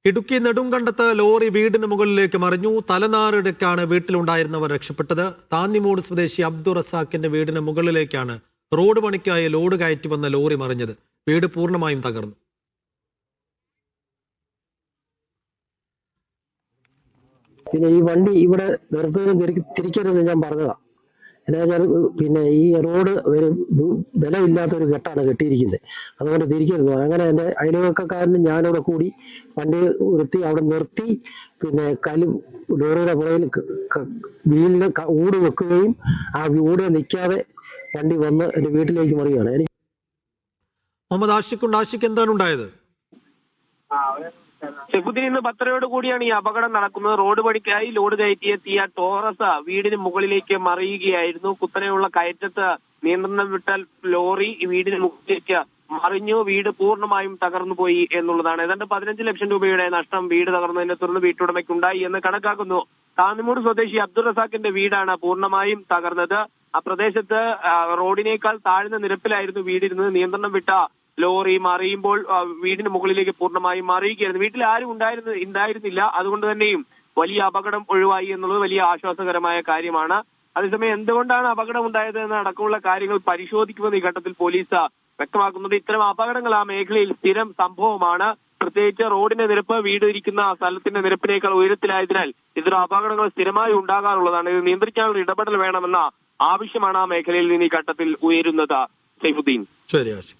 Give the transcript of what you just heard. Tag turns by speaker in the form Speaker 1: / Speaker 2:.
Speaker 1: Idukki നെടുങ്കണ്ടത്ത് lorry വീടിന് മുകളിലേക്ക് മറിഞ്ഞു. തലനാരിഴക്കാണ് വീട്ടിലുണ്ടായിരുന്നവർ രക്ഷപ്പെട്ടത്. താന്നിമൂട് സ്വദേശി അബ്ദുൾ റസാഖിന്റെ വീടിന് മുകളിലേക്കാണ് റോഡ് പണിക്കായി ലോഡ് കയറ്റി വന്ന ലോറി മറിഞ്ഞത്. വീട് പൂർണ്ണമായും തകർന്നു.
Speaker 2: പിന്നെ ഈ വണ്ടി ഇവിടെ നിർത്തുന്നതും തിരിക്കരുതെന്ന് ഞാൻ പറഞ്ഞതാ. എന്നാ വെച്ചാൽ പിന്നെ ഈ റോഡ് ഒരു ബലമില്ലാത്തൊരു കെട്ടാണ് കെട്ടിയിരിക്കുന്നത്, അതുകൊണ്ട് തിരിക്കരുത്. അങ്ങനെ എൻ്റെ അയൽവക്കക്കാരനും ഞാനിവിടെ കൂടി വണ്ടി അവിടെ നിർത്തി, പിന്നെ ലോറിയുടെ പുറകിൽ വീലിന് ഊട് വെക്കുകയും ആ ഊട് നിൽക്കാതെ വണ്ടി വന്ന് എൻ്റെ വീട്ടിലേക്ക് മറിയുകയാണ്.
Speaker 1: മുഹമ്മദ് ആഷിഖ് എന്താണ് ഉണ്ടായത്?
Speaker 3: ഷെഫുദ്ദീൻ, ഇന്ന് 10:30 കൂടിയാണ് ഈ അപകടം നടക്കുന്നത്. റോഡ് പണിക്കായി ലോഡ് കയറ്റിയെത്തിയ ടോറസ് വീടിന് മുകളിലേക്ക് മറിയുകയായിരുന്നു. കുത്തനെയുള്ള കയറ്റത്ത് നിയന്ത്രണം വിട്ട ലോറി വീടിന് മുകളിലേക്ക് മറിഞ്ഞു. വീട് പൂർണ്ണമായും തകർന്നു പോയി എന്നുള്ളതാണ്. ഏതാണ്ട് 15 ലക്ഷം രൂപയുടെ നഷ്ടം വീട് തകർന്നതിനെ തുടർന്ന് വീട്ടുടമയ്ക്കുണ്ടായി എന്ന് കണക്കാക്കുന്നു. താന്നിമൂട് സ്വദേശി അബ്ദുൾ റസാഖിന്റെ വീടാണ് പൂർണ്ണമായും തകർന്നത്. ആ പ്രദേശത്ത് റോഡിനേക്കാൾ താഴ്ന്ന നിരപ്പിലായിരുന്നു വീടിരുന്നത്. നിയന്ത്രണം വിട്ട ലോറി മറിയുമ്പോൾ വീടിന് മുകളിലേക്ക് പൂർണ്ണമായും മറിയുകയായിരുന്നു. വീട്ടിൽ ആരും ഉണ്ടായിരുന്നില്ല. അതുകൊണ്ട് തന്നെയും വലിയ അപകടം ഒഴിവായി എന്നുള്ളത് വലിയ ആശ്വാസകരമായ കാര്യമാണ്. അതേസമയം എന്തുകൊണ്ടാണ് അപകടം ഉണ്ടായത് എന്ന അടക്കമുള്ള കാര്യങ്ങൾ പരിശോധിക്കുമെന്ന് ഈ ഘട്ടത്തിൽ പോലീസ് വ്യക്തമാക്കുന്നത്. ഇത്തരം അപകടങ്ങൾ ആ മേഖലയിൽ സ്ഥിരം സംഭവമാണ്. പ്രത്യേകിച്ച് റോഡിന്റെ നിരപ്പ് വീട് ഇരിക്കുന്ന സ്ഥലത്തിന്റെ നിരപ്പിനേക്കാൾ ഉയരത്തിലായതിനാൽ ഇത്തരം അപകടങ്ങൾ സ്ഥിരമായി ഉണ്ടാകാറുള്ളതാണ്. ഇത് നിയന്ത്രിക്കാനുള്ള ഇടപെടൽ വേണമെന്ന ആവശ്യമാണ് ആ മേഖലയിൽ നിന്ന് ഈ ഘട്ടത്തിൽ ഉയരുന്നത്. സൈഫുദ്ദീൻ.
Speaker 1: ശരി ആഷിഖ്.